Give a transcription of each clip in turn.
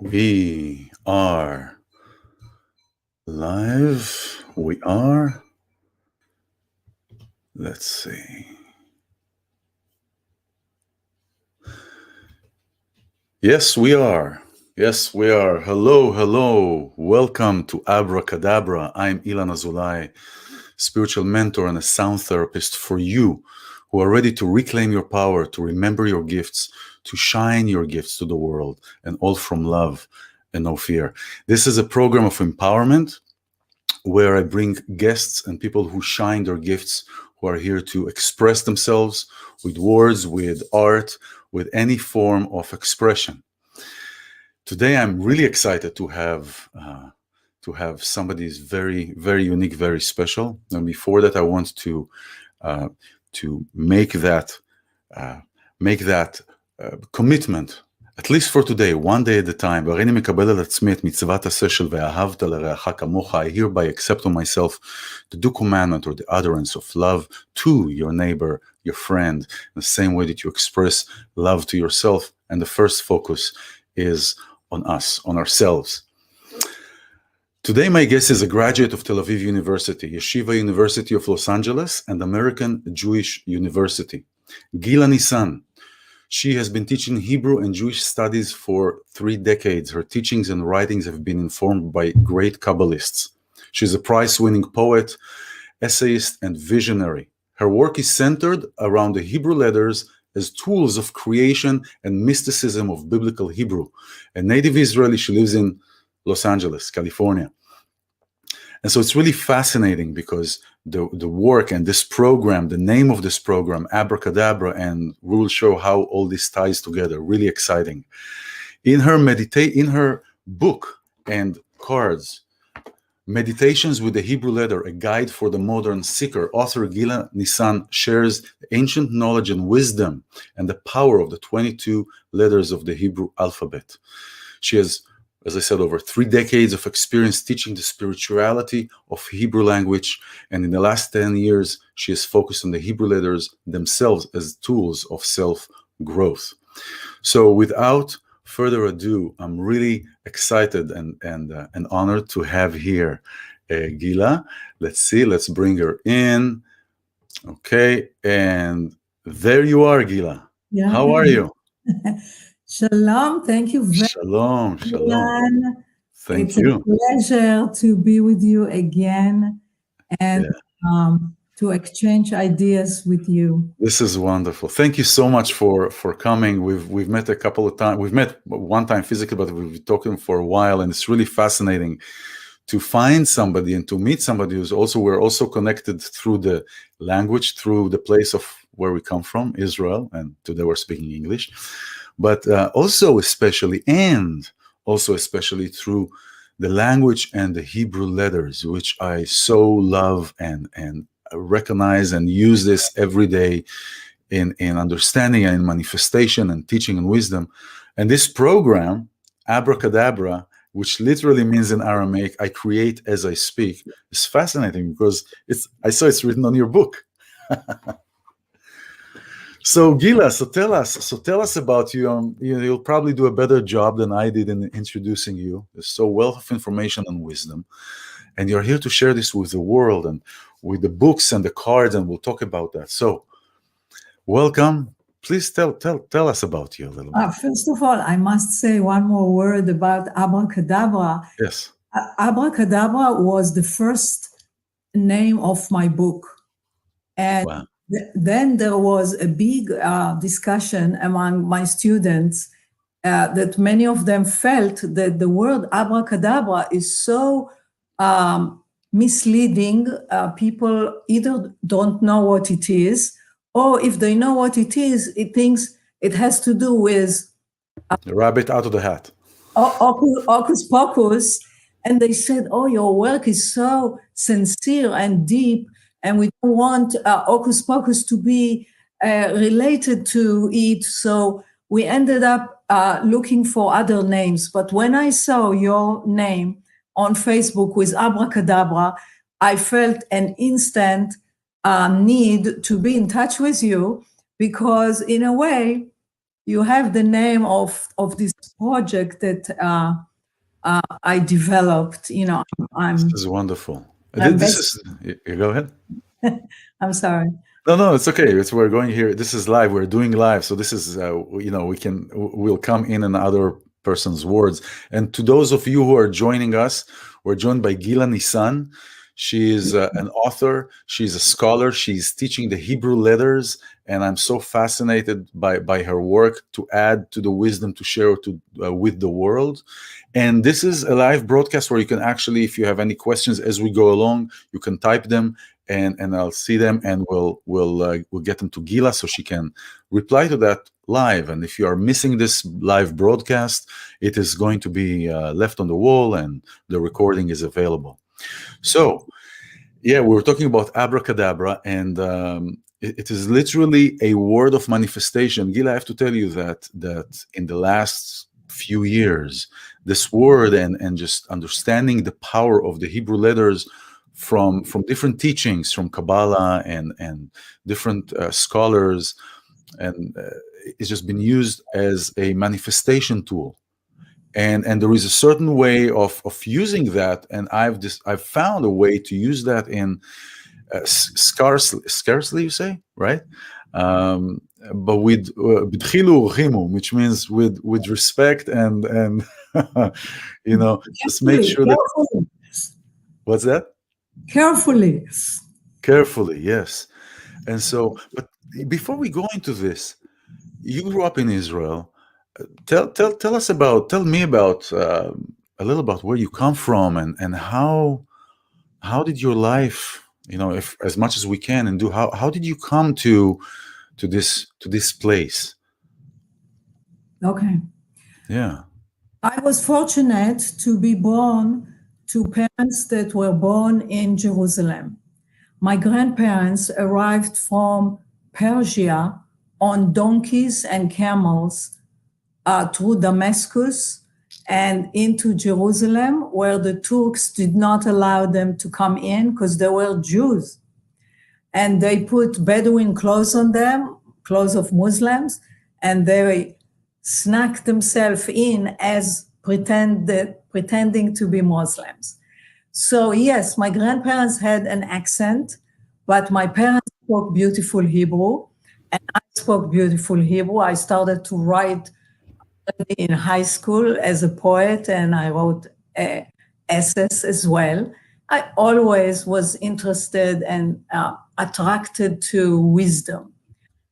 We are live. We are. Let's see. Yes, we are. Yes, we are. Hello, hello. Welcome to Abracadabra. I'm iLan Azoulai, spiritual mentor and a sound therapist for you who are ready to reclaim your power, to remember your gifts, to shine your gifts to the world, and all from love and no fear. This is a program of empowerment where I bring guests and people who shine their gifts, who are here to express themselves with words, with art, with any form of expression. Today, I'm really excited to have somebody who's very, very unique, very special. And before that, I want to make that commitment. At least for today, one day at a time. והריני מקבל על עצמי את מצוות עשה של ואהבת לרעך כמוך. I hereby accept on myself the due commandment or the utterance of love to your neighbor, your friend, the same way that you express love to yourself. And the first focus is on us, on ourselves. Today, my guest is a graduate of Tel Aviv University, Yeshiva University of Los Angeles, and American Jewish University. Gilla Nissan. She has been teaching Hebrew and Jewish studies for 3 decades. Her teachings and writings have been informed by great kabbalists. She's a prize-winning poet, essayist, and visionary. Her work is centered around the Hebrew letters as tools of creation and mysticism of biblical Hebrew. A native Israeli, she lives in Los Angeles, California. And so it's really fascinating because the work and this program, the name of this program, Abracadabra, and we will show how all this ties together. Really exciting. In her book and cards, Meditations with the Hebrew Letter, a guide for the modern seeker, author Gilla Nissan shares ancient knowledge and wisdom and the power of the 22 letters of the Hebrew alphabet. She has, as I said, over 3 decades of experience teaching the spirituality of Hebrew language. And in the last 10 years, she has focused on the Hebrew letters themselves as tools of self-growth. So without further ado, I'm really excited and honored to have here Gilla. Let's see, let's bring her in. Okay, and there you are, Gilla. Yeah. How are you? Shalom, thank you very Shalom, much. shalom. Thank it's you. a pleasure to be with you again and to exchange ideas with you. This is wonderful. Thank you so much for coming. We've met a couple of times. We've met one time physically, but we've been talking for a while, and it's really fascinating to find somebody and to meet somebody who's also, we're also connected through the language, through the place of where we come from, Israel, and today we're speaking English, but also especially through the language and the Hebrew letters, which I so love and recognize and use this every day in understanding and in manifestation and teaching and wisdom. And this program, Abracadabra, which literally means in Aramaic, I create as I speak, is fascinating because I saw it's written on your book. So Gilla, tell us about you. You'll probably do a better job than I did in introducing you. There's so wealth of information and wisdom, and you're here to share this with the world and with the books and the cards, and we'll talk about that. So, welcome. Please tell us about you a little bit. First of all, I must say one more word about Abracadabra. Yes. Abracadabra was the first name of my book, and wow. Then there was a big discussion among my students that many of them felt that the word abracadabra is so misleading. People either don't know what it is, or if they know what it is, it thinks it has to do with the rabbit out of the hat. Hocus pocus. And they said, oh, your work is so sincere and deep, and we don't want hocus pocus to be related to it. So we ended up looking for other names. But when I saw your name on Facebook with Abracadabra, I felt an instant need to be in touch with you, because in a way, you have the name of this project that I developed. You know, This I'm is wonderful. I'm This best. is, go ahead. I'm sorry. No, it's okay. We're going here. This is live. We're doing live. So this is, we'll come in and other person's words. And to those of you who are joining us, we're joined by Gilla Nissan. She is an author. She's a scholar. She's teaching the Hebrew letters. And I'm so fascinated by her work to add to the wisdom to share with the world. And this is a live broadcast where you can actually, if you have any questions as we go along, you can type them and I'll see them, and we'll get them to Gila so she can reply to that live. And if you are missing this live broadcast, it is going to be left on the wall, and the recording is available. So, yeah, we were talking about Abracadabra, and it is literally a word of manifestation. Gila, I have to tell you that in the last few years, this word and just understanding the power of the Hebrew letters from different teachings, from Kabbalah and different scholars, and it's just been used as a manifestation tool. And there is a certain way of using that, and I've found a way to use that in scarcely, you say, right? But with b'tchilu urchimu, which means with respect and just make sure that. Carefully. What's that? Carefully. Carefully, yes. And so, but before we go into this, you grew up in Israel. Tell me about a little about where you come from and how did your life, if as much as we can, and how did you come to this place? Okay. Yeah. I was fortunate to be born to parents that were born in Jerusalem. My grandparents arrived from Persia on donkeys and camels through Damascus and into Jerusalem, where the Turks did not allow them to come in because they were Jews. And they put Bedouin clothes on them, clothes of Muslims, and they snuck themselves in as pretending to be Muslims. So yes, my grandparents had an accent, but my parents spoke beautiful Hebrew, and I spoke beautiful Hebrew. I started to write in high school as a poet, and I wrote essays as well. I always was interested and attracted to wisdom.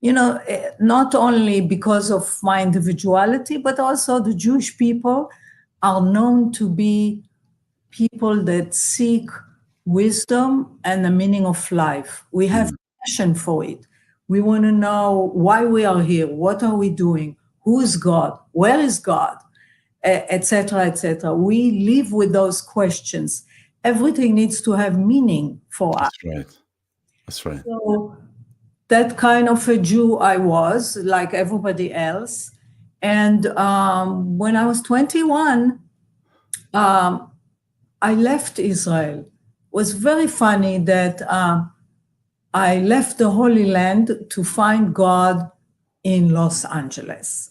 Not only because of my individuality, but also the Jewish people are known to be people that seek wisdom and the meaning of life. We have passion for it. We want to know why we are here, what are we doing, who is God, where is God, etc., etc. We live with those questions. Everything needs to have meaning for us. That's right. So that kind of a Jew I was, like everybody else. And when I was 21, I left Israel. It was very funny that I left the Holy Land to find God in Los Angeles.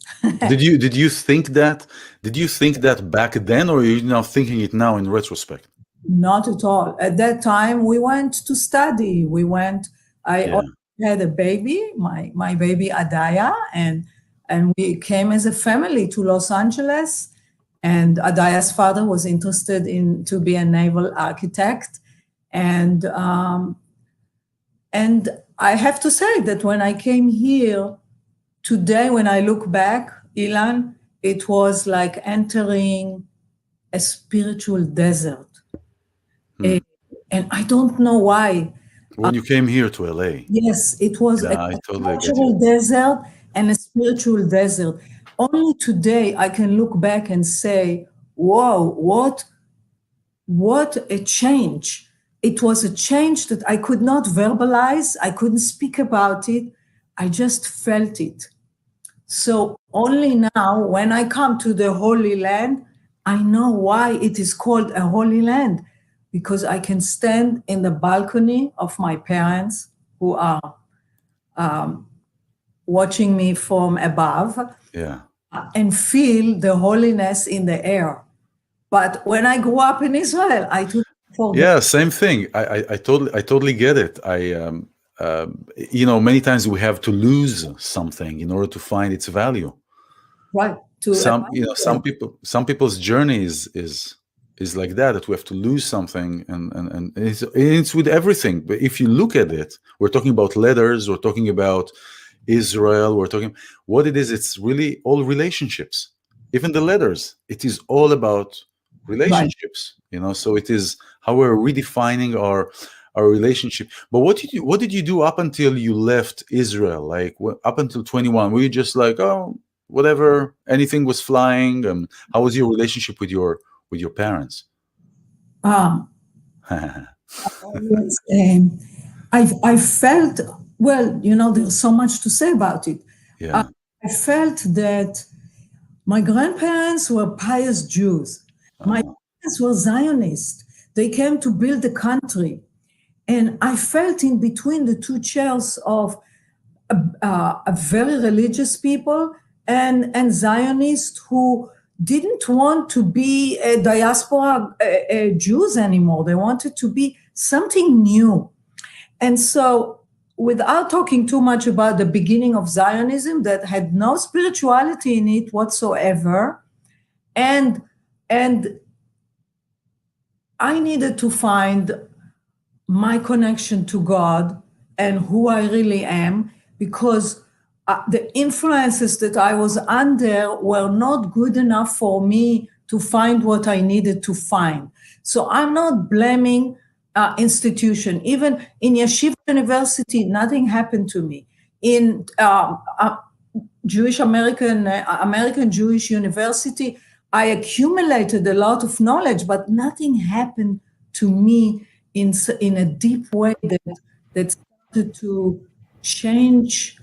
Did you think that? Did you think that back then, or are you now thinking it now in retrospect? Not at all. At that time, we went to study. I had a baby, my baby Adaya, and we came as a family to Los Angeles. And Adaya's father was interested to be a naval architect. And I have to say that when I came here today, when I look back, iLan, it was like entering a spiritual desert. And I don't know why. When you came here to LA. Yes, it was a spiritual desert and a spiritual desert. Only today I can look back and say, whoa, what a change. It was a change that I could not verbalize. I couldn't speak about it. I just felt it. So only now, when I come to the Holy Land, I know why it is called a Holy Land, because I can stand in the balcony of my parents who are watching me from above Yeah. and feel the holiness in the air. But when I grew up in Israel, I took it for Yeah, same thing. I totally get it. Many times we have to lose something in order to find its value. right to Some people's journey is like that we have to lose something, and it's with everything. But if you look at it, we're talking about letters, we're talking about Israel, we're talking what it is. It's really all relationships. Even the letters, it is all about relationships. So it is how we're redefining our relationship. But what did you do up until you left Israel? Like up until 21, were you just like, oh, whatever, anything was flying? How was your relationship with your parents? Yes, I felt, well, there's so much to say about it. Yeah. I felt that my grandparents were pious Jews. My parents were Zionists. They came to build the country. And I felt in between the two chairs of a very religious people and Zionists who didn't want to be a diaspora Jews anymore. They wanted to be something new. And so, without talking too much about the beginning of Zionism that had no spirituality in it whatsoever, and I needed to find my connection to God and who I really am, because the influences that I was under were not good enough for me to find what I needed to find. So I'm not blaming institution. Even in Yeshiva University, nothing happened to me. In Jewish American Jewish University, I accumulated a lot of knowledge, but nothing happened to me in a deep way that started to change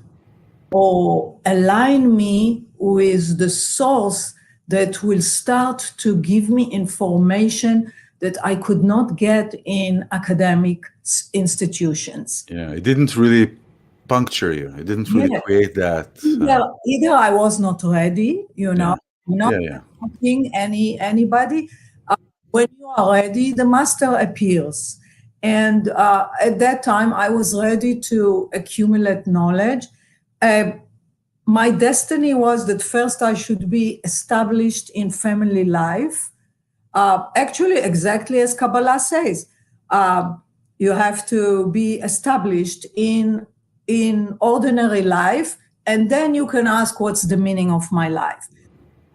or align me with the source that will start to give me information that I could not get in academic institutions. Yeah, it didn't really puncture you. It didn't really create that. Either I was not ready, not asking anybody. When you are ready, the master appears. And at that time, I was ready to accumulate knowledge. My destiny was that first I should be established in family life. Actually, exactly as Kabbalah says, you have to be established in ordinary life, and then you can ask, what's the meaning of my life?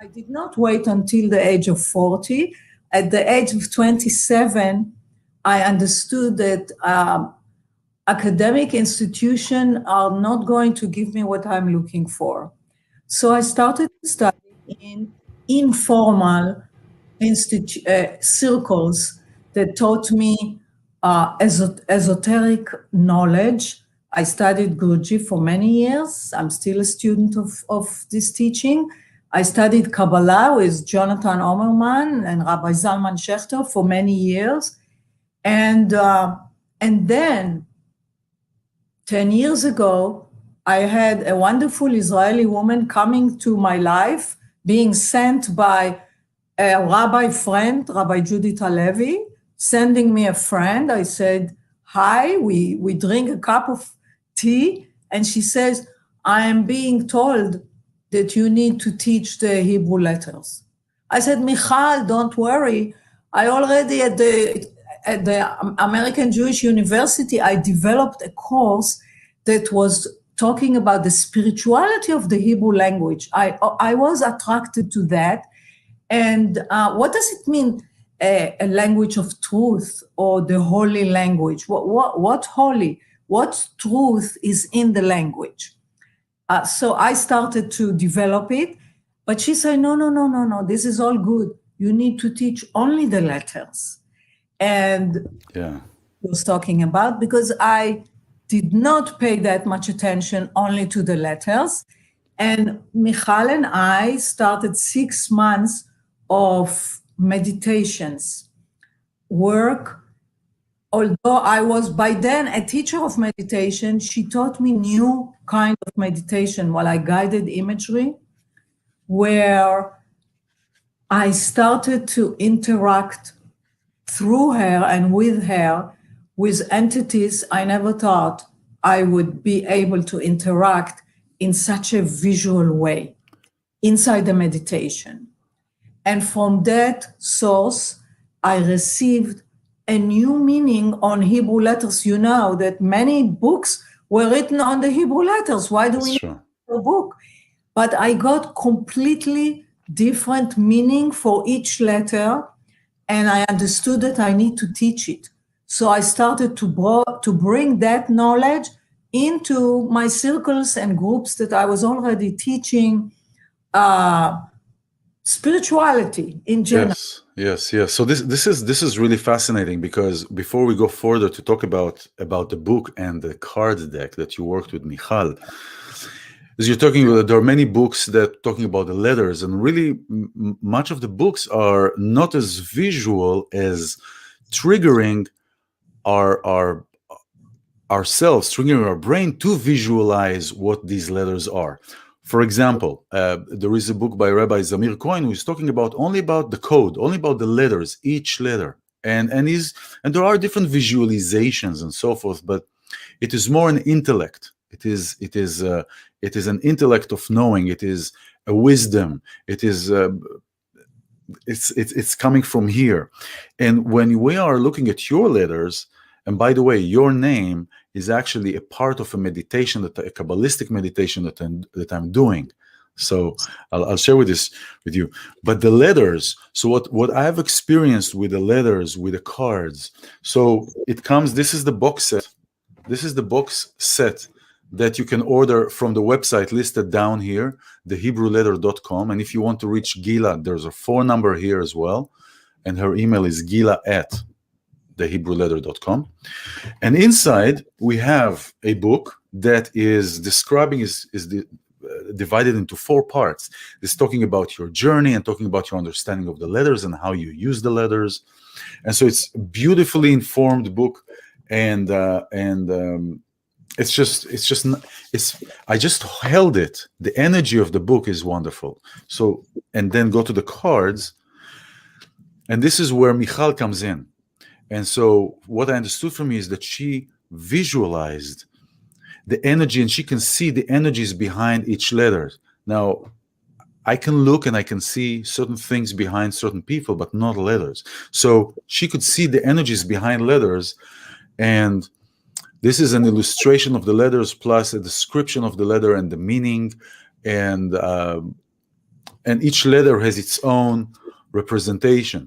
I did not wait until the age of 40. At the age of 27, I understood that academic institutions are not going to give me what I'm looking for. So I started to study in informal circles that taught me esoteric knowledge. I studied Guruji for many years. I'm still a student of this teaching. I studied Kabbalah with Jonathan Omerman and Rabbi Zalman Schechter for many years. And then 10 years ago, I had a wonderful Israeli woman coming to my life, being sent by a rabbi friend, Rabbi Judith Halevi, sending me a friend. I said, hi, we drink a cup of tea. And she says, I am being told that you need to teach the Hebrew letters. I said, Michal, don't worry. I already at the American Jewish University, I developed a course that was talking about the spirituality of the Hebrew language. I was attracted to that. And what does it mean, a language of truth or the holy language? What holy? What truth is in the language? So I started to develop it, but she said, no, this is all good. You need to teach only the letters. And was talking about, because I did not pay that much attention only to the letters. And Michal and I started 6 months of meditations, work although I was by then a teacher of meditation, she taught me new kind of meditation while I guided imagery, where I started to interact through her and with her with entities I never thought I would be able to interact in such a visual way inside the meditation. And from that source, I received a new meaning on Hebrew letters. You know that many books were written on the Hebrew letters. Why do we need a book? But I got completely different meaning for each letter, and I understood that I need to teach it. So I started to bring that knowledge into my circles and groups that I was already teaching spirituality in general. Yes. So this is really fascinating, because before we go further to talk about the book and the card deck that you worked with Michal, as you're talking about, there are many books that talking about the letters, and really much of the books are not as visual as triggering ourselves, triggering our brain to visualize what these letters are. For example, there is a book by Rabbi Zamir Cohen who is talking about only about the code, only about the letters, each letter, and there are different visualizations and so forth, but it is more an intellect. It is an intellect of knowing. It is a wisdom. It is it's coming from here. And when we are looking at your letters, and by the way, your name is actually a part of a meditation, a kabbalistic meditation that I'm doing. So I'll share with you. But the letters, so what I have experienced with the letters, with the cards, so it comes, this is the box set. This is the box set that you can order from the website listed down here, thehebrewletter.com. And if you want to reach Gilla, there's a phone number here as well. And her email is gilla@thehebrewletter.com. And inside we have a book that is describing, divided into 4 parts. It's talking about your journey and talking about your understanding of the letters and how you use the letters. And so it's a beautifully informed book. And I just held it. The energy of the book is wonderful. So, and then go to the cards. And this is where Michal comes in. And so what I understood from you is that she visualized the energy, and she can see the energies behind each letter. Now, I can look and I can see certain things behind certain people, but not letters. So she could see the energies behind letters. And this is an illustration of the letters plus a description of the letter and the meaning. And each letter has its own representation.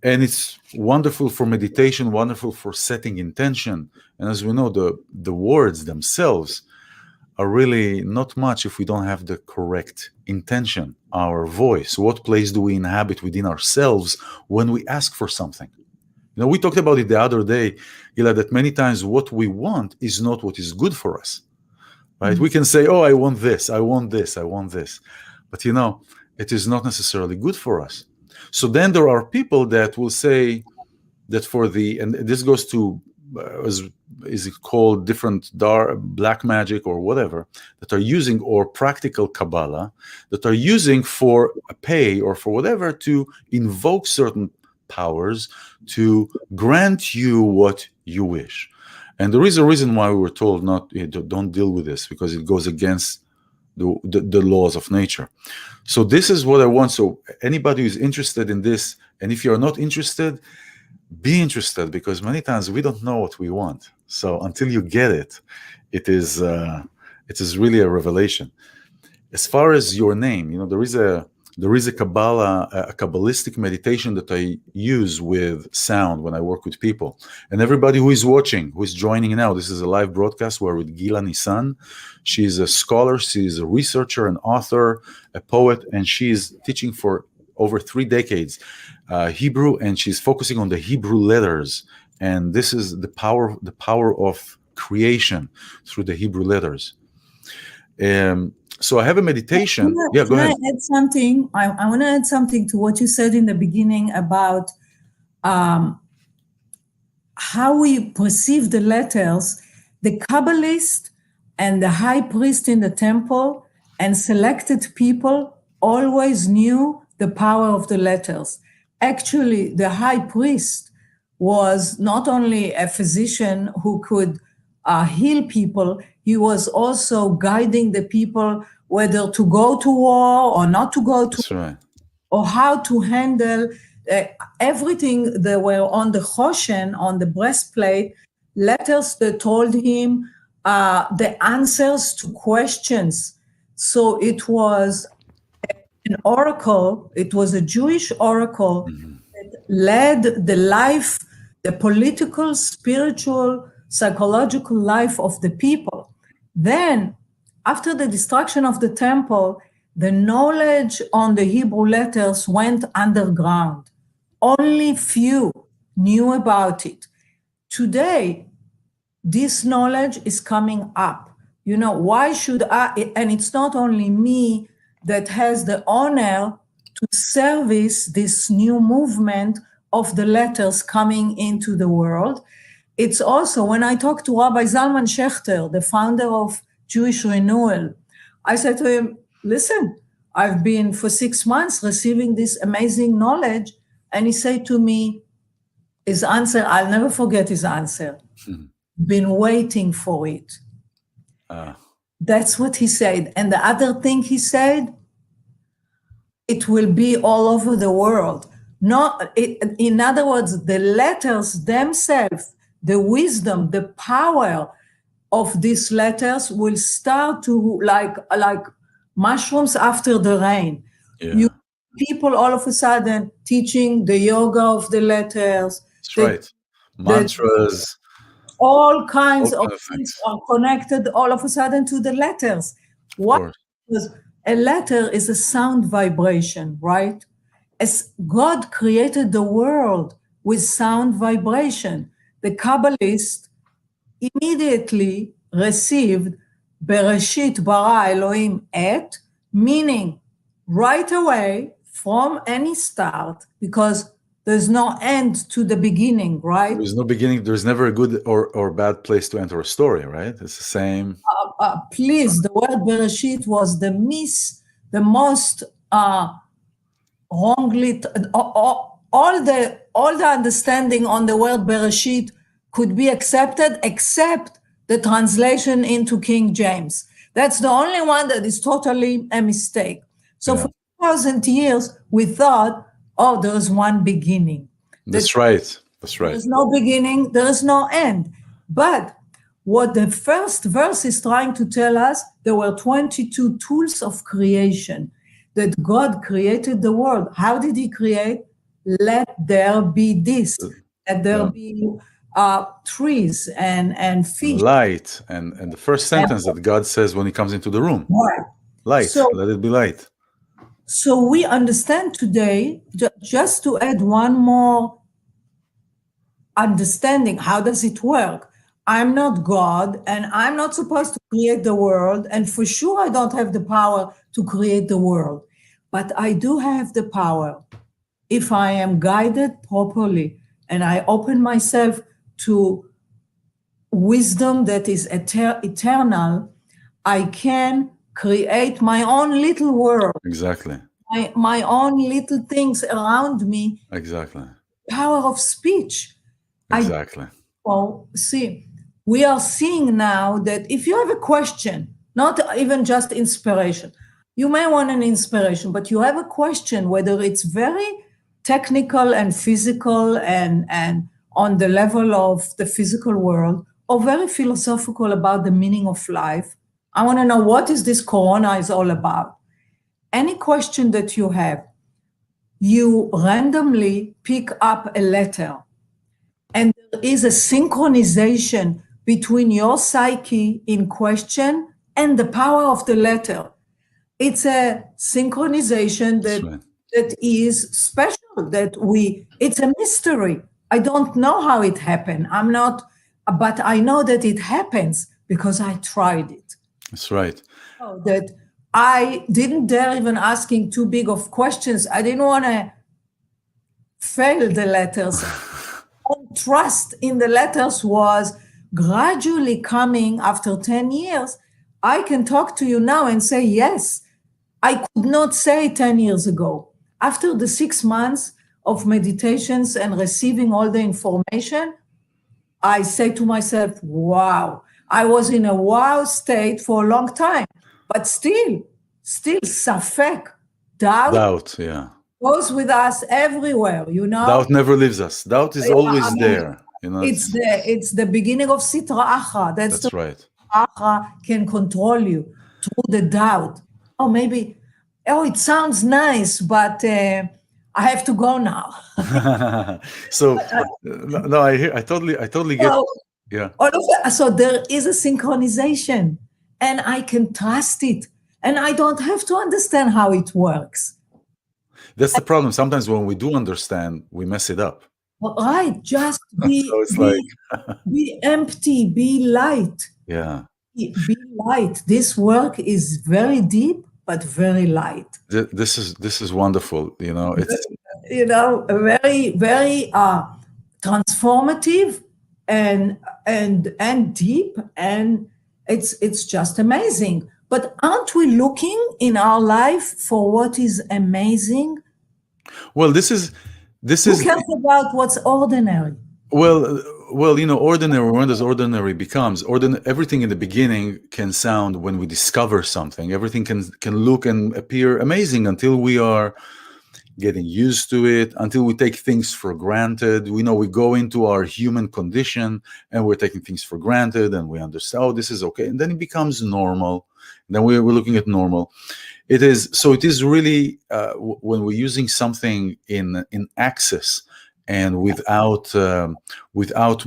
And it's wonderful for meditation, wonderful for setting intention. And as we know, the words themselves are really not much if we don't have the correct intention, our voice. What place do we inhabit within ourselves when we ask for something? You know, we talked about it the other day, Gilla, that many times what we want is not what is good for us, right? Mm-hmm. We can say, oh, I want this, I want this, I want this. But, you know, it is not necessarily good for us. So then there are people that will say that and this goes to, is it called different black magic or whatever, that are using, or practical Kabbalah, that are using for a pay or for whatever to invoke certain powers to grant you what you wish. And there is a reason why we were told don't deal with this, because it goes against the laws of nature. So this is what I want. So anybody who's interested in this, and if you're not interested, be interested, because many times we don't know what we want. So until you get it, it is really a revelation. As far as your name, you know, there is a Kabbalah, a Kabbalistic meditation that I use with sound when I work with people. And everybody who is watching, who is joining now, this is a live broadcast. We're with Gilla Nissan. She's a scholar, she's a researcher, an author, a poet, and she's teaching for over 3 decades Hebrew, and she's focusing on the Hebrew letters. And this is the power of creation through the Hebrew letters. So I have a meditation. Go ahead. Add something. I want to add something to what you said in the beginning about how we perceive the letters, the Kabbalist and the high priest in the temple and selected people always knew the power of the letters. Actually, the high priest was not only a physician who could heal people, he was also guiding the people whether to go to war or not to go to That's right. or how to handle everything that were on the choshen, on the breastplate, letters that told him the answers to questions. So it was an oracle, it was a Jewish oracle that led the life, the political, spiritual, psychological life of the people. Then, after the destruction of the temple, the knowledge on the Hebrew letters went underground. Only few knew about it. Today, this knowledge is coming up. You know, why should I? And it's not only me that has the honor to service this new movement of the letters coming into the world. It's also when I talked to Rabbi Zalman Schachter, the founder of Jewish Renewal, I said to him, listen, I've been for 6 months receiving this amazing knowledge. And he said to me, his answer, I'll never forget his answer. Been waiting for it. That's what he said. And the other thing he said, it will be all over the world. In other words, the letters themselves, the wisdom, the power of these letters will start to like mushrooms after the rain. Yeah. People all of a sudden teaching the yoga of the letters. That's right. Mantras. All kinds of things are connected all of a sudden to the letters. Why? Because a letter is a sound vibration, right? As God created the world with sound vibration, the Kabbalist immediately received Bereshit bara Elohim et, meaning right away from any start, because there's no end to the beginning, right? There's no beginning. There's never a good or bad place to enter a story, right? It's the same. Please, the word Bereshit was the most wrongly, all the understanding on the word Bereshit could be accepted except the translation into King James. That's the only one that is totally a mistake. So for 2,000 years, we thought, oh, there is one beginning. That's right. That's right. There's no beginning, there is no end. But what the first verse is trying to tell us, there were 22 tools of creation that God created the world. How did he create? Let there be this. Let there be trees and fish. Light. And the first sentence that God says when he comes into the room. Right. Light. So, let it be light. So we understand today, just to add one more understanding, how does it work? I'm not God, and I'm not supposed to create the world, and for sure I don't have the power to create the world. But I do have the power. If I am guided properly and I open myself to wisdom that is eternal, I can create my own little world. Exactly. My own little things around me. Exactly. Power of speech. Exactly. See, we are seeing now that if you have a question, not even just inspiration, you may want an inspiration, but you have a question, whether it's very technical and physical and on the level of the physical world, or very philosophical about the meaning of life. I want to know what is this corona is all about. Any question that you have, you randomly pick up a letter, and there is a synchronization between your psyche in question and the power of the letter. It's a synchronization that is special, it's a mystery. I don't know how it happened. But I know that it happens because I tried it. That's right. That I didn't dare even asking too big of questions. I didn't want to fail the letters. And trust in the letters was gradually coming after 10 years. I can talk to you now and say, yes, I could not say 10 years ago. After the 6 months of meditations and receiving all the information, I say to myself, wow, I was in a wow state for a long time, but still, safek, doubt yeah. goes with us everywhere, you know. Doubt never leaves us. Doubt is always there. You know, it's the beginning of Sitra Achra. that's right. Achra can control you through the doubt. Oh, maybe, it sounds nice, but I have to go now. So no, I totally get. Yeah. So there is a synchronization, and I can trust it, and I don't have to understand how it works. That's the problem. Sometimes when we do understand, we mess it up. Right, just be, So it's like be empty, be light. Yeah. Be light. This work is very deep, but very light. This is wonderful. You know, it's very, very transformative and deep, and it's just amazing. But aren't we looking in our life for what is amazing? Well, this is Who cares about what's ordinary? Well, ordinary, when does ordinary becomes everything in the beginning can sound, when we discover something, everything can look and appear amazing until we are getting used to it, until we take things for granted. We go into our human condition and we're taking things for granted, and we understand, oh, this is okay. And then it becomes normal. And then we're looking at normal. It is really, when we're using something in access, and without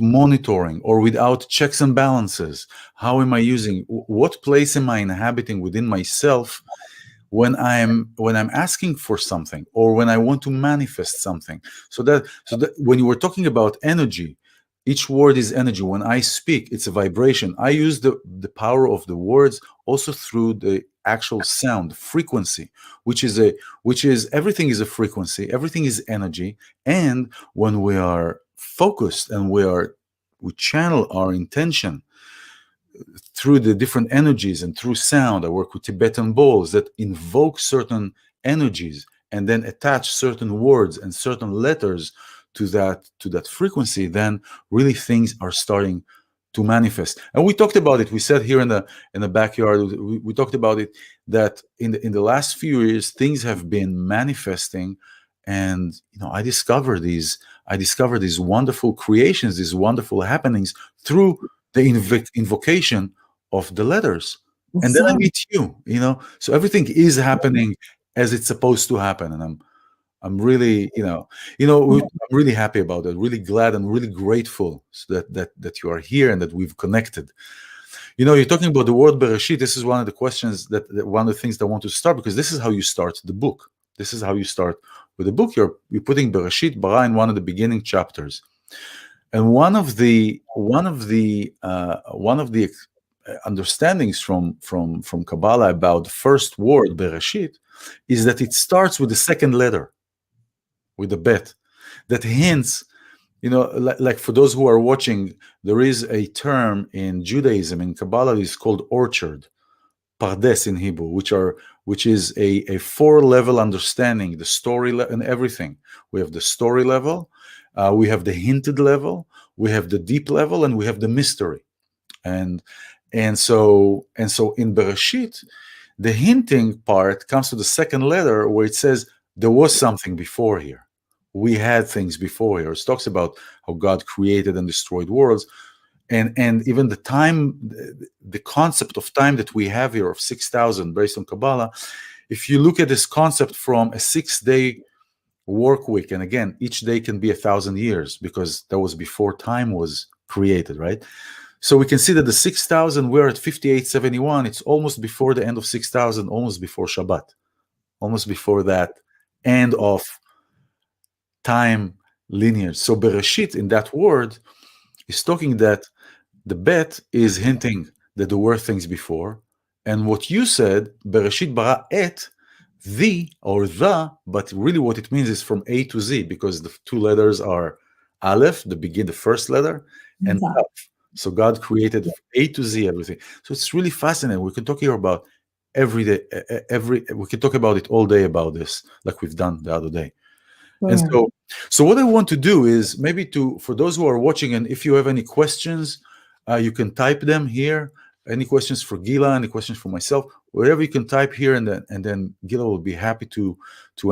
monitoring or without checks and balances, how am I using? What place am I inhabiting within myself when I'm asking for something, or when I want to manifest something? So that when you were talking about energy, each word is energy. When I speak, it's a vibration. I use the power of the words also through the actual sound frequency, which is everything is a frequency, everything is energy. And when we are focused and we channel our intention through the different energies and through sound. I work with Tibetan bowls that invoke certain energies and then attach certain words and certain letters to that frequency. Then really things are starting to manifest. And we talked about it. We said here in the backyard, we talked about it, that in the last few years things have been manifesting, and I discovered these wonderful creations, these wonderful happenings through the invocation of the letters. And then I meet you. So everything is happening as it's supposed to happen, and I'm really, I'm really happy about it, really glad and really grateful that you are here and that we've connected. You're talking about the word Bereshit. This is one of the questions one of the things that I want to start, because this is how you start the book. This is how you start with the book. You're putting Bereshit bara in one of the beginning chapters, and one of the understandings from Kabbalah about the first word Bereshit is that it starts with the second letter, with the bet, that hints, like for those who are watching, there is a term in Judaism, in Kabbalah, is called orchard, pardes in Hebrew, which is a 4-level understanding, the story and everything. We have the story level, we have the hinted level, we have the deep level, and we have the mystery. And so in Bereshit, the hinting part comes to the second letter, where it says there was something before here. We had things before here. It talks about how God created and destroyed worlds, and even the time, the concept of time that we have here of 6,000 based on Kabbalah. If you look at this concept from a 6-day work week, and again, each day can be 1,000 years, because that was before time was created, right? So we can see that the 6,000, we're at 5871. It's almost before the end of 6,000, almost before Shabbat, almost before that end of time lineage. So Bereshit, in that word, is talking that the bet is hinting that there were things before. And what you said, Bereshit bara et, the or the, but really what it means is from A to Z, because the 2 letters are Aleph, the first letter, and Exactly. Tav. So God created A to Z everything. So it's really fascinating. We can talk here about every day, we can talk about it all day about this, like we've done the other day. And so what I want to do is maybe for those who are watching, and if you have any questions, you can type them here. Any questions for Gilla, any questions for myself, whatever you can type here, and then Gilla will be happy to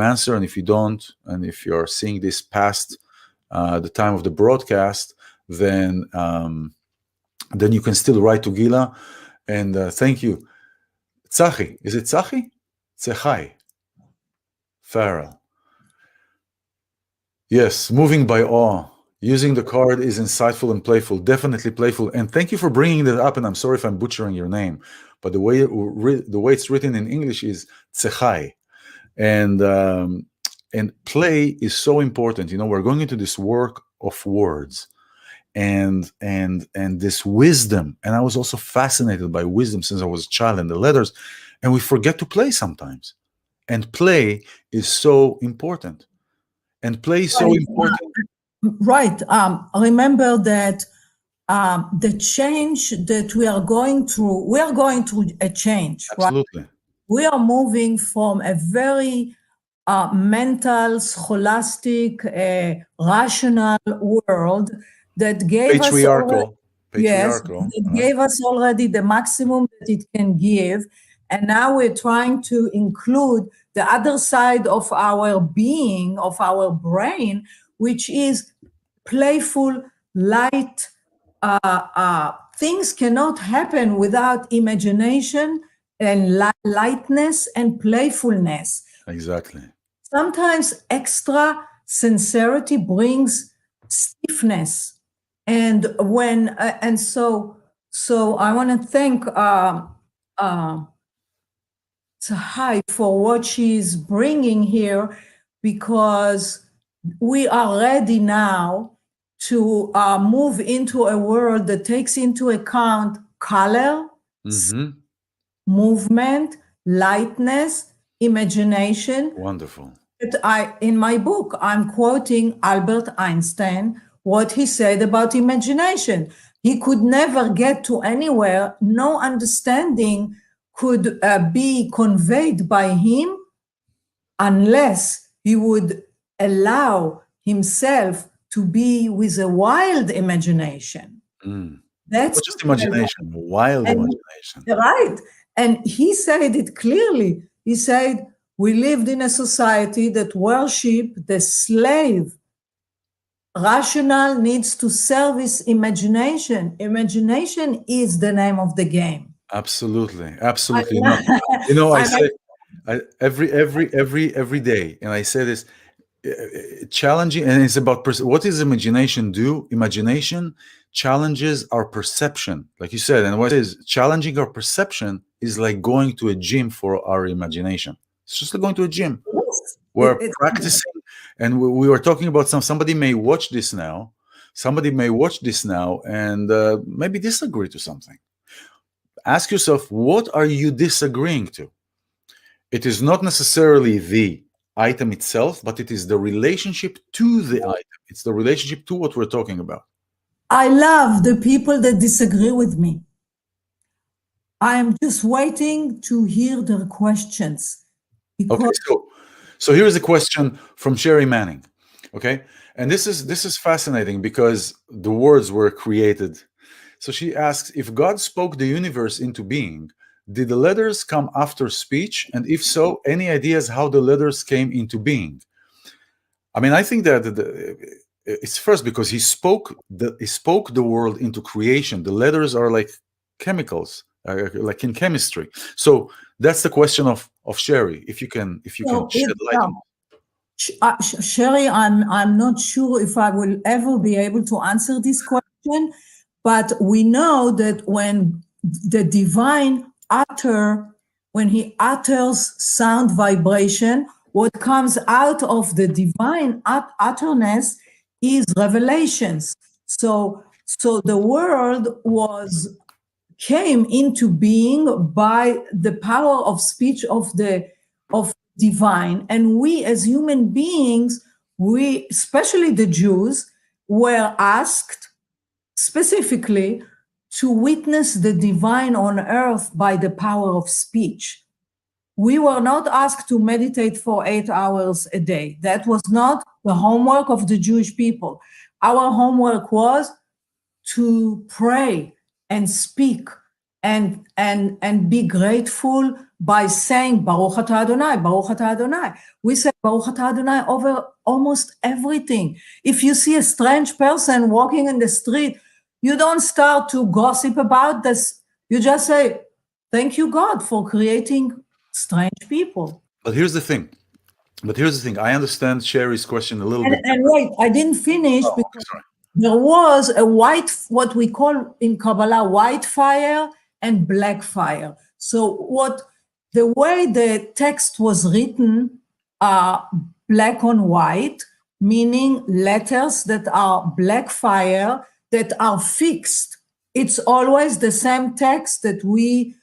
answer. And if you don't, and if you're seeing this past the time of the broadcast, then you can still write to Gilla. And thank you. Tzachi, is it Tzachi? Tzechai. Farrell. Yes, moving by awe. Using the card is insightful and playful, definitely playful. And thank you for bringing that up. And I'm sorry if I'm butchering your name, but the way it's written in English is Tzechai. And play is so important. You know, we're going into this work of words and this wisdom. And I was also fascinated by wisdom since I was a child and the letters. And we forget to play sometimes. And play is so important. And play is so important. Right. Remember that the change that we are going through a change. Absolutely. Right? We are moving from a very mental, scholastic, rational world that gave patriarchal. Gave us already the maximum that it can give. And now we're trying to include the other side of our being, of our brain, which is playful, light. Things cannot happen without imagination and lightness and playfulness. Exactly. Sometimes extra sincerity brings stiffness. And so I want to thank Tzahai for what she's bringing here, because we are ready now to move into a world that takes into account color, movement, lightness, imagination. Wonderful. In my book, I'm quoting Albert Einstein, what he said about imagination. He could never get to anywhere. No understanding could be conveyed by him unless he would allow himself to be with a wild imagination. That's not just imagination, wild imagination. Right. And he said it clearly. He said, we lived in a society that worshiped the slave. Rational needs to service imagination. Imagination is the name of the game. Absolutely. You know, I say every day, and I say this, challenging, and it's about what does imagination do? Imagination challenges our perception, like you said, and what is challenging our perception is like going to a gym for our imagination. It's just like going to a gym. We're practicing, and we were talking about somebody may watch this now. Somebody may watch this now and maybe disagree to something. Ask yourself, what are you disagreeing to? It is not necessarily the item itself, but it is the relationship to the item. It's the relationship to what we're talking about. I love the people that disagree with me. I am just waiting to hear their questions. Okay, so here's a question from Sherry Manning. Okay, and this is fascinating because the words were created. So she asks, if God spoke the universe into being, did the letters come after speech? And if so, any ideas how the letters came into being? I mean, I think that it's first because he spoke the world into creation. The letters are like chemicals, like in chemistry. So that's the question of Sherry. If you can shed light on it. Sherry, I'm not sure if I will ever be able to answer this question, but we know that when the divine when he utters sound vibration, what comes out of the divine utterness is revelations. So the world came into being by the power of speech of divine, and we as human beings, especially the Jews, were asked specifically to witness the divine on earth by the power of speech. We were not asked to meditate for 8 hours a day. That was not the homework of the Jewish people. Our homework was to pray and speak and be grateful by saying Baruch atah Adonai, Baruch atah Adonai. We say Baruch atah Adonai over almost everything. If you see a strange person walking in the street, you don't start to gossip about this. You just say, thank you, God, for creating strange people. But here's the thing. I understand Sherry's question a little bit. And wait, I didn't finish because there was a what we call in Kabbalah, white fire and black fire. So the way the text was written are black on white, meaning letters that are black fire, that are fixed. It's always the same text that we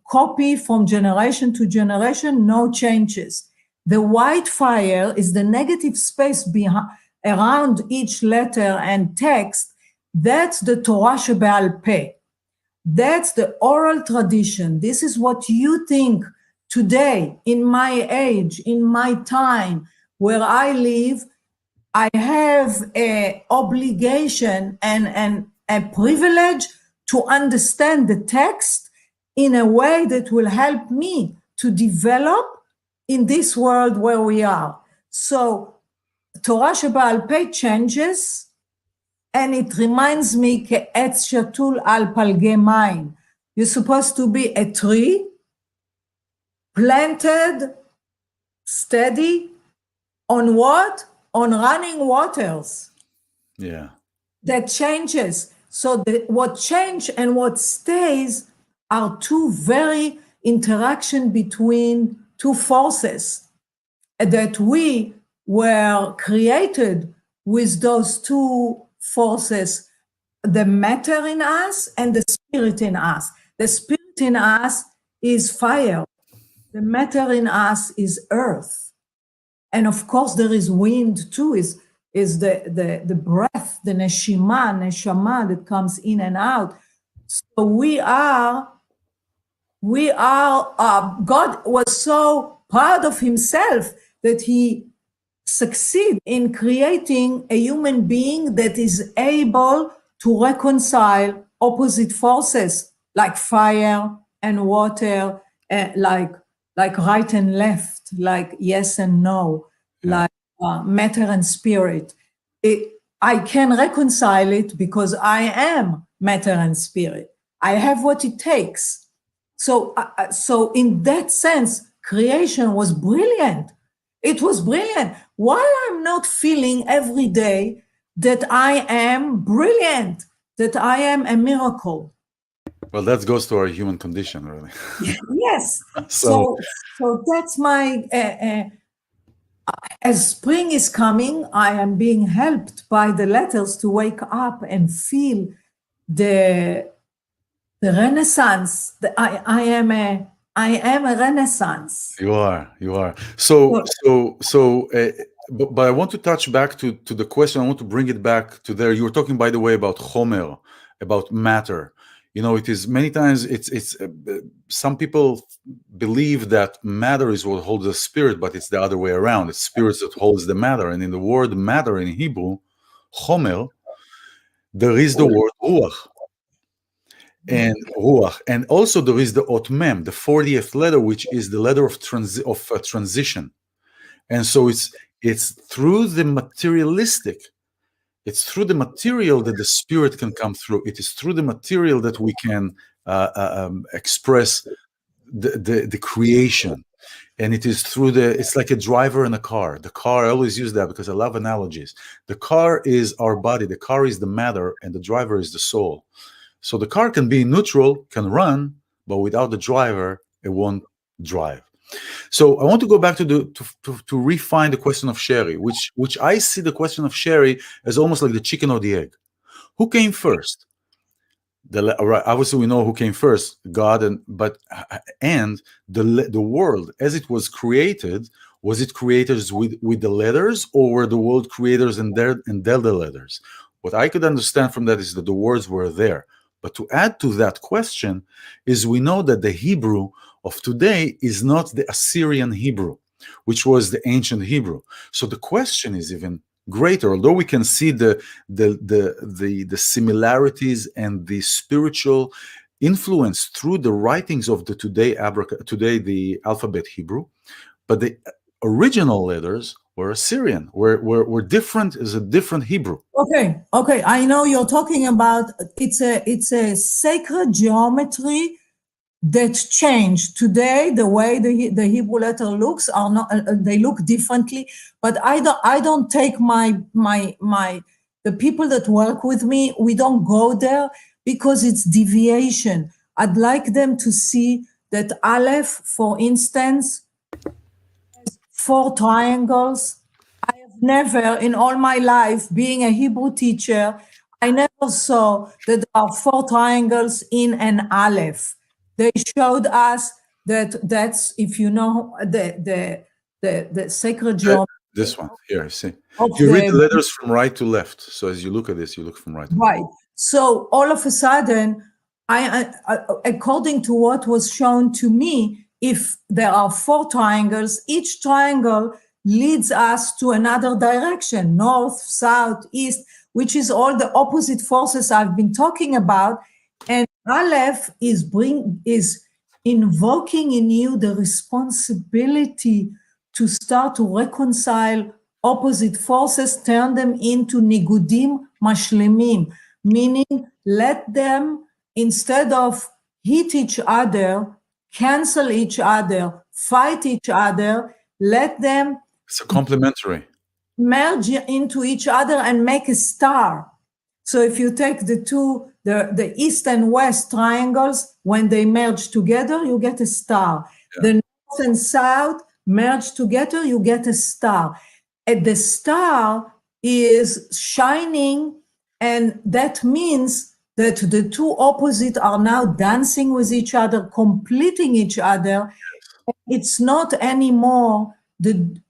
copy from generation to generation, no changes. The white fire is the negative space around each letter and text. That's the Torah Shebe'al Peh. That's the oral tradition. This is what you think today, in my age, in my time, where I live. I have an obligation and a privilege to understand the text in a way that will help me to develop in this world where we are. So Torah Shebe'al Peh changes, and it reminds me כעץ שתול על פלגי מים. You're supposed to be a tree planted steady on what? On running waters. Yeah. That changes. So what change and what stays are two very interaction between two forces that we were created with those two forces, the matter in us and the spirit in us. The spirit in us is fire. The matter in us is earth. And of course, there is wind too, is the breath, the neshama that comes in and out. So we are, God was so proud of himself that he succeeded in creating a human being that is able to reconcile opposite forces like fire and water, like right and left, like yes and no, like matter and spirit. I can reconcile it because I am matter and spirit. I have what it takes. So in that sense, creation was brilliant. It was brilliant. Why I'm not feeling every day that I am brilliant, that I am a miracle? Well, that goes to our human condition, really. Yes. So that's my, as spring is coming, I am being helped by the letters to wake up and feel the renaissance. I am a renaissance. You are. But I want to touch back to the question. I want to bring it back to there. You were talking, by the way, about Homer, about matter. You know, it is many times it's some people believe that matter is what holds the spirit, but it's the other way around. It's spirits that holds the matter. And in the word matter in Hebrew, Homer, there is the word ruach. And also there is the ot mem, the 40th letter, which is the letter of transition. And so it's through the materialistic. It's through the material that the spirit can come through. It is through the material that we can express the creation. And it is through it's like a driver in a car. The car, I always use that because I love analogies. The car is our body. The car is the matter, and the driver is the soul. So the car can be neutral, can run, but without the driver, it won't drive. So I want to go back to refine the question of Sherry, which I see the question of Sherry as almost like the chicken or the egg. Who came first? Obviously, we know who came first, God, and the world as it was created. Was it created with the letters, or were the world creators and they're the letters? What I could understand from that is that the words were there. But to add to that question is we know that the Hebrew of today is not the Assyrian Hebrew, which was the ancient Hebrew. So the question is even greater. Although we can see the similarities and the spiritual influence through the writings of the today the alphabet Hebrew, but the original letters were Assyrian, were different, is a different Hebrew. Okay, I know you're talking about it's a sacred geometry that changed. Today, the way the Hebrew letter looks are not they look differently. But I don't take the people that work with me, we don't go there because it's deviation. I'd like them to see that Aleph, for instance, has 4 triangles. I have never, in all my life, being a Hebrew teacher, I never saw that there are 4 triangles in an Aleph. They showed us that's, if you know the sacred geometry. This one here, see. You read the letters from right to left. So as you look at this, you look from right to left. Right. So all of a sudden, I according to what was shown to me, if there are 4 triangles, each triangle leads us to another direction, north, south, east, which is all the opposite forces I've been talking about. And Aleph is invoking in you the responsibility to start to reconcile opposite forces, turn them into nigudim mashlemim, meaning let them, instead of hit each other, cancel each other, fight each other, let them It's a complementary. merge into each other and make a star. So if you take the east and west triangles, when they merge together, you get a star. Yeah. The north and south merge together, you get a star. And the star is shining, and that means that the 2 opposites are now dancing with each other, completing each other. It's not anymore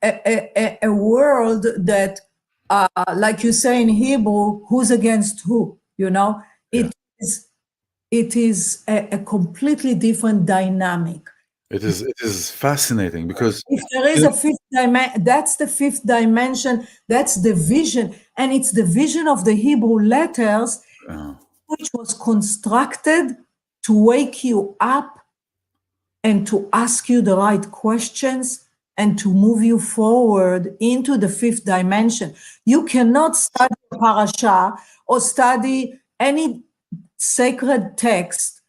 a world that, like you say in Hebrew, who's against who, you know? It is a completely different dynamic. It is fascinating because if there is a 5th dimension, that's the 5th dimension, that's the vision, and it's the vision of the Hebrew letters, which was constructed to wake you up and to ask you the right questions and to move you forward into the 5th dimension. You cannot study a parasha or study any sacred text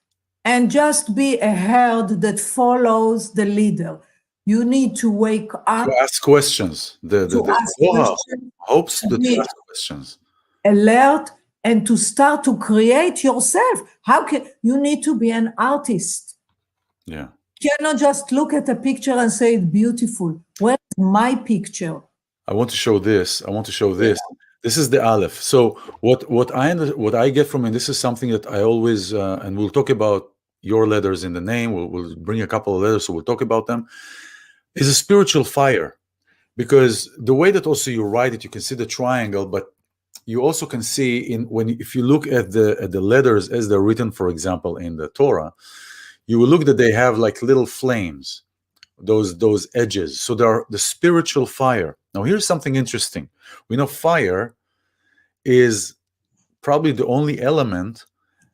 and just be a herd that follows the leader. You need to wake up. To ask questions. The hopes to ask questions. Alert and to start to create yourself. You need to be an artist. Yeah. You cannot just look at a picture and say it's beautiful. Where's my picture? I want to show this. This is the Aleph. So what I get from it, this is something that I always, and we'll talk about your letters in the name, we'll bring a couple of letters, so we'll talk about them, is a spiritual fire. Because the way that also you write it, you can see the triangle, but you also can see if you look at the letters as they're written, for example, in the Torah, you will look that they have like little flames, those edges. So they are the spiritual fire. Now here's something interesting. We know fire is probably the only element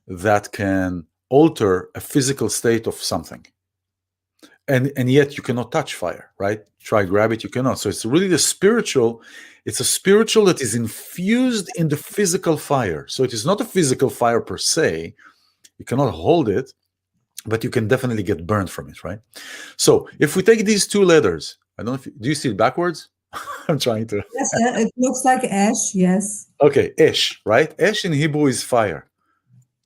that can alter a physical state of something. And yet you cannot touch fire, right? Try grab it, you cannot. So it's really it's a spiritual that is infused in the physical fire. So it is not a physical fire per se. You cannot hold it, but you can definitely get burned from it, right? So if we take these 2 letters, I don't know do you see it backwards? I'm trying to. Yes, it looks like ash, yes. Okay, esh, right? Esh in Hebrew is fire.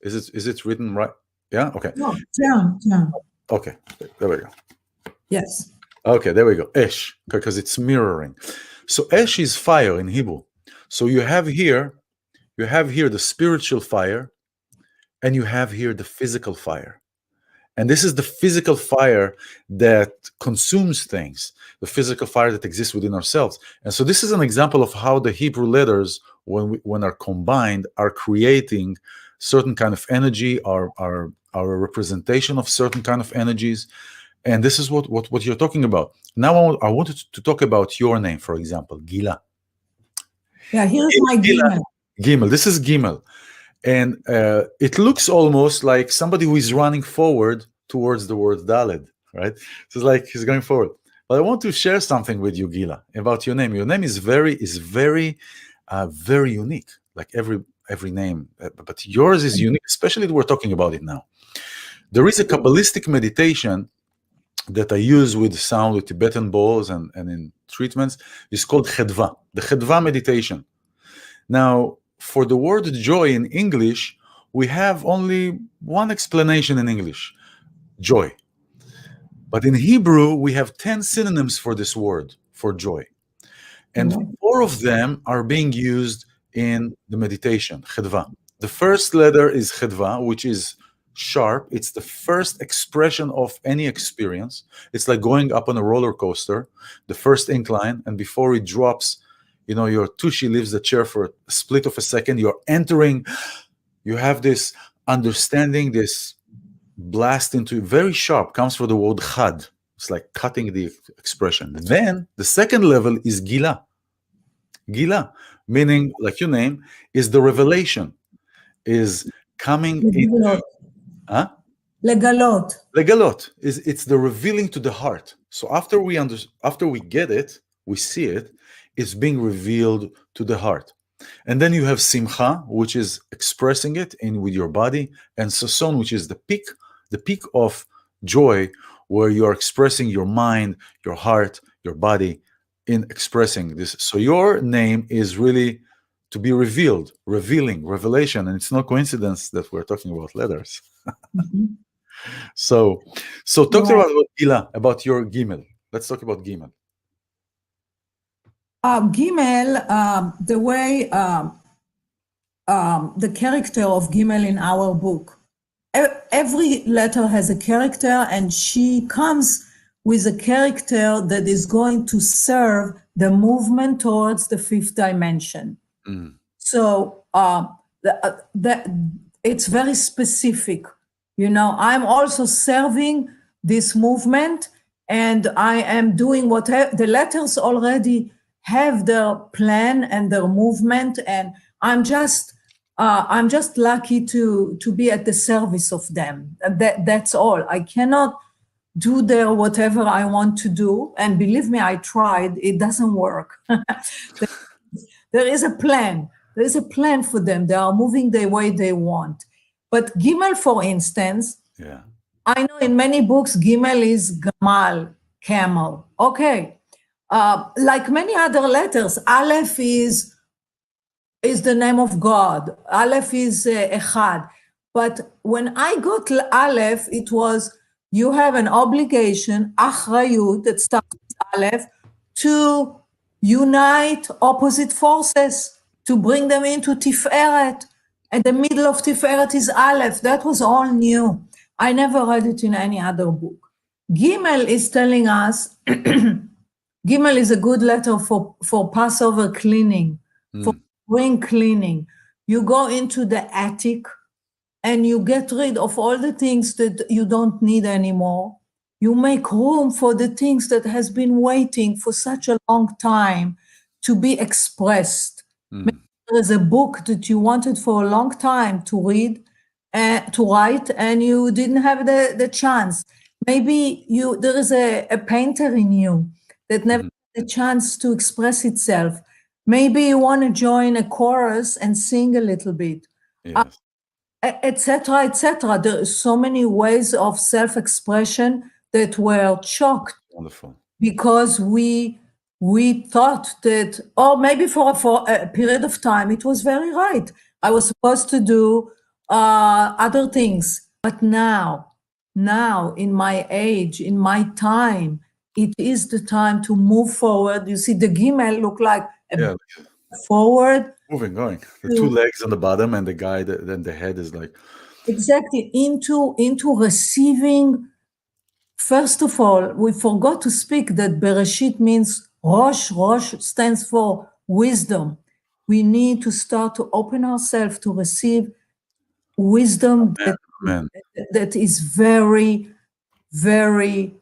Is it written right? Yeah, okay. No, turn. Okay, there we go. Yes. Okay, there we go. Esh, because it's mirroring. So esh is fire in Hebrew. So you have here the spiritual fire, and you have here the physical fire. And this is the physical fire that consumes things, the physical fire that exists within ourselves. And so this is an example of how the Hebrew letters when are combined, are creating certain kind of energy, are a representation of certain kind of energies. And this is what you're talking about. Now I wanted to talk about your name, for example, Gilla. Yeah, here's my Gimel. Gimel. This is Gimel. And it looks almost like somebody who is running forward towards the word Daled, right? So it's like he's going forward. But I want to share something with you, Gilla, about your name. Your name is very unique, like every name. But yours is unique, especially that we're talking about it now. There is a kabbalistic meditation that I use with sound, with Tibetan bowls and in treatments. It's called Chedva, the Chedva meditation. Now, for the word joy in English, we have only one explanation in English, joy. But in Hebrew, we have 10 synonyms for this word, for joy. And 4 of them are being used in the meditation, Chedva. The first letter is Chedva, which is sharp. It's the first expression of any experience. It's like going up on a roller coaster, the first incline, and before it drops, your tushy leaves the chair for a split of a second. You're entering, you have this understanding, this blast into very sharp, comes from the word chad. It's like cutting the expression. Then the second level is Gila. Gila, meaning, like your name, is the revelation, is coming into... Huh? Legalot. Legalot it's the revealing to the heart. So after we get it, we see it, it's being revealed to the heart. And then you have Simcha, which is expressing it in with your body, and Sason, which is the peak of joy, where you are expressing your mind, your heart, your body in expressing this. So your name is really to be revealed, revealing, revelation, and it's no coincidence that we're talking about letters. So talk about Gila, about your Gimel. Let's talk about Gimel. Gimel, the way the character of Gimel in our book, every letter has a character, and she comes with a character that is going to serve the movement towards the 5th dimension. So it's very specific. I'm also serving this movement, and I am doing whatever. The letters already have their plan and their movement, and I'm just lucky to be at the service of them. That's all. I cannot do there whatever I want to do, and believe me, I tried. It doesn't work. There is a plan. There is a plan for them. They are moving the way they want. But Gimel, for instance, I know in many books, Gimel is Gamal, camel. Okay. Like many other letters, Aleph is the name of God. Aleph is Echad. But when I got Aleph, it was, you have an obligation, Achrayut, that starts with Aleph, to unite opposite forces, to bring them into Tiferet. And the middle of Tiferet is Aleph. That was all new. I never read it in any other book. Gimel is telling us, Gimel is a good letter for Passover cleaning, for spring cleaning. You go into the attic and you get rid of all the things that you don't need anymore. You make room for the things that has been waiting for such a long time to be expressed. Maybe there is a book that you wanted for a long time to read, to write, and you didn't have the chance. Maybe there is a painter in you that never had the chance to express itself. Maybe you want to join a chorus and sing a little bit, etc., etc. There are so many ways of self-expression that were choked. Wonderful. Because we thought that, or maybe for a period of time, it was very right. I was supposed to do other things. But now, in my age, in my time, it is the time to move forward. You see, the Gimel look like forward. Moving, going. The 2 legs on the bottom, and the guy, then the head is like... Exactly, into receiving. First of all, we forgot to speak that Bereshit means Rosh. Rosh stands for wisdom. we need to start to open ourselves to receive wisdom Amen. that is very, very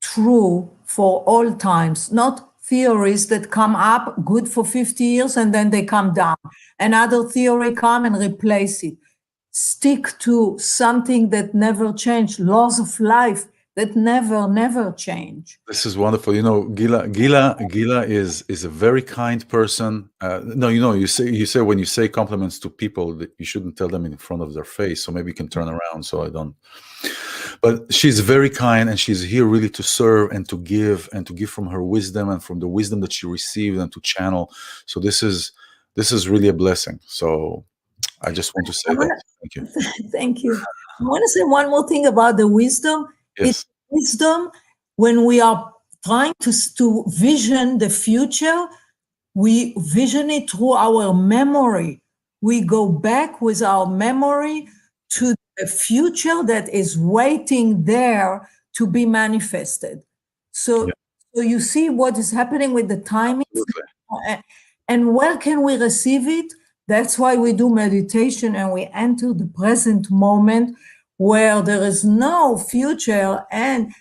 true for all times, not theories that come up good for 50 years and then they come down. Another theory come and replace it. Stick to something that never changed, laws of life that never change. This is wonderful. You know, Gilla is a very kind person. No, you know, you say when you say compliments to people that you shouldn't tell them in front of their face. So maybe you can turn around so I don't. But she's very kind, and she's here really to serve and to give from her wisdom and from the wisdom that she received and to channel. So this is really a blessing. So I just want to say that. Thank you. Thank you. I want to say one more thing about the wisdom. Yes. It's wisdom when we are trying to vision the future, we vision it through our memory. We go back with our memory to the future that is waiting there to be manifested. So you see what is happening with the timing, and where can we receive it? That's why we do meditation and we enter the present moment where there is no future and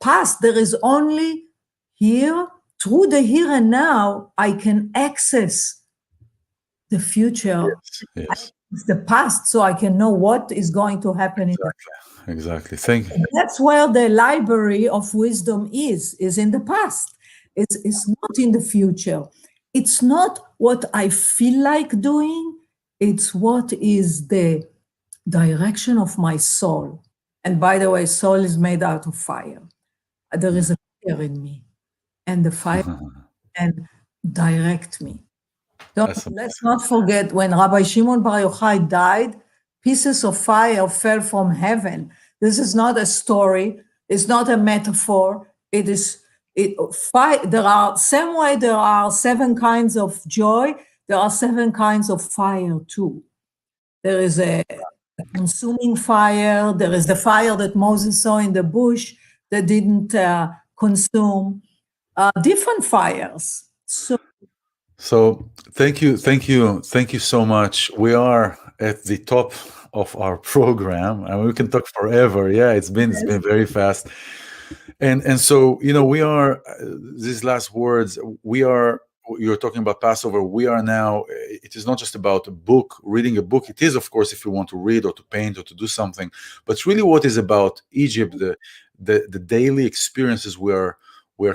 past. There is only here. Through the here and now, I can access the future, Yes. the past, so I can know what is going to happen. Exactly. Thank you. That's where the library of wisdom is in the past. It's not in the future. It's not what I feel like doing. It's what is the direction of my soul. And by the way, soul is made out of fire. There is a fire in me, and the fire can direct me. Let's not forget when Rabbi Shimon Bar Yochai died, pieces of fire fell from heaven. This is not a story. It's not a metaphor. It is there are same way there are 7 kinds of joy. There are 7 kinds of fire too. There is a consuming fire. There is the fire that Moses saw in the bush that didn't consume. Different fires. So thank you so much. We are at the top of our program, and we can talk forever. Yeah, it's been very fast. And so, you know, we are these last words. You're talking about Passover. We are now. It is not just about a book, reading a book. It is, of course, if you want to read or to paint or to do something. But it's really what is about Egypt, the daily experiences. We're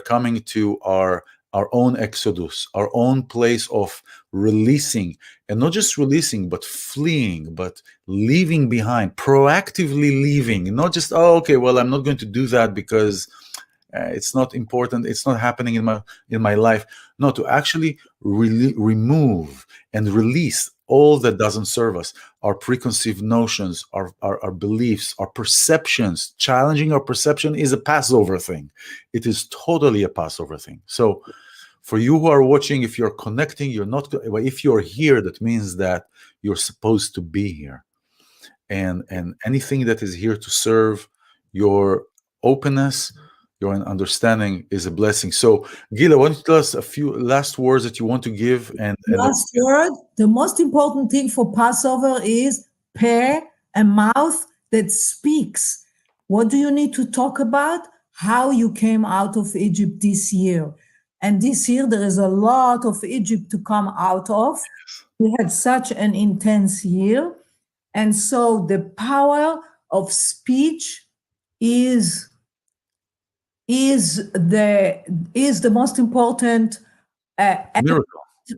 coming to our own exodus, our own place of releasing, and not just releasing, but fleeing, but leaving behind, proactively leaving, not just, oh, okay, well, I'm not going to do that because it's not important, it's not happening in my life. No, to actually remove and release all that doesn't serve us, our preconceived notions, our beliefs, our perceptions. Challenging our perception is a Passover thing. It is totally a Passover thing. So for you who are watching, if you're connecting, if you're here, that means that you're supposed to be here. And anything that is here to serve your openness, your understanding is a blessing. So, Gilla, why don't you tell us a few last words that you want to give? Last word, the most important thing for Passover is a mouth that speaks. What do you need to talk about? How you came out of Egypt this year. And this year, there is a lot of Egypt to come out of. We had such an intense year. And so the power of speech is the most important miracle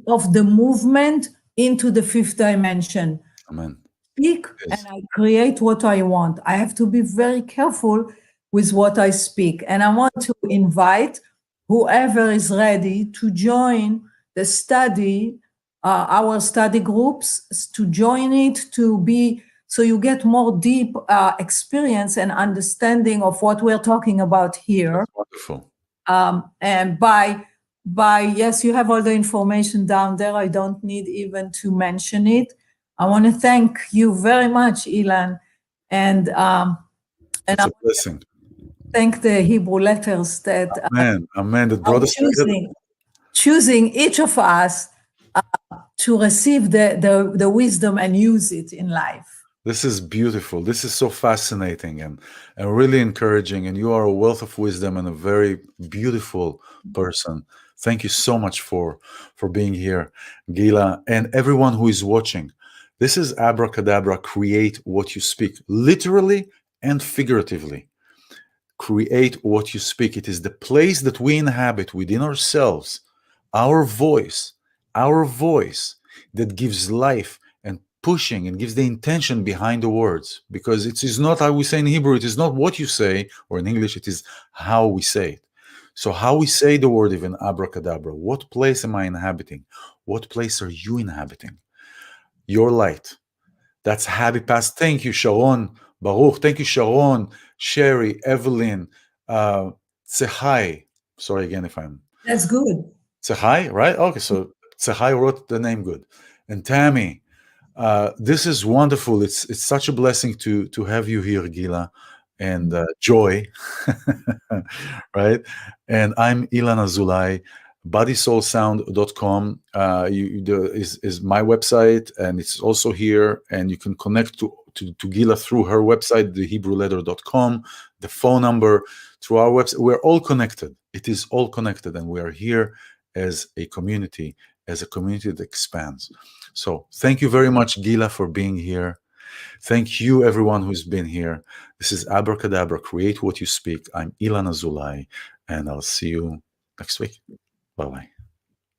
of the movement into the 5th dimension. Amen. Speak, and I create what I want. I have to be very careful with what I speak. And I want to invite whoever is ready to join the study, our study groups, to join it, so you get more deep experience and understanding of what we're talking about here. That's wonderful. And yes, you have all the information down there. I don't need even to mention it. I want to thank you very much, iLan, and It's a blessing. Thank the Hebrew letters that Amen. That brought us choosing each of us to receive the wisdom and use it in life. This is beautiful. This is so fascinating and really encouraging. And you are a wealth of wisdom and a very beautiful person. Thank you so much for being here, Gilla, and everyone who is watching. This is Abracadabra, create what you speak, literally and figuratively. Create what you speak. It is the place that we inhabit within ourselves, our voice that gives life and pushing and gives the intention behind the words, because it is not how we say in Hebrew, it is not what you say, or in English, it is how we say it. So how we say the word, even abracadabra, what place am I inhabiting? What place are you inhabiting? Your light. That's happy past. Thank you, Sharon, Baruch. Thank you, Sharon, Sherry, Evelyn, Tsehai. Sorry again if I'm... That's good. Tsehai, right? Okay, so Tsehai wrote the name good. And Tammy, this is wonderful. It's such a blessing to have you here, Gilla, and Joy, right? And I'm iLan Azoulai. bodysoulsound.com is my website, and it's also here, and you can connect to Gilla through her website, thehebrewletter.com, the phone number, through our website. We're all connected. It is all connected, and we are here as a community that expands. So thank you very much, Gilla, for being here. Thank you, everyone who's been here. This is Abracadabra, create what you speak. I'm iLan Azoulai, and I'll see you next week. Bye-bye.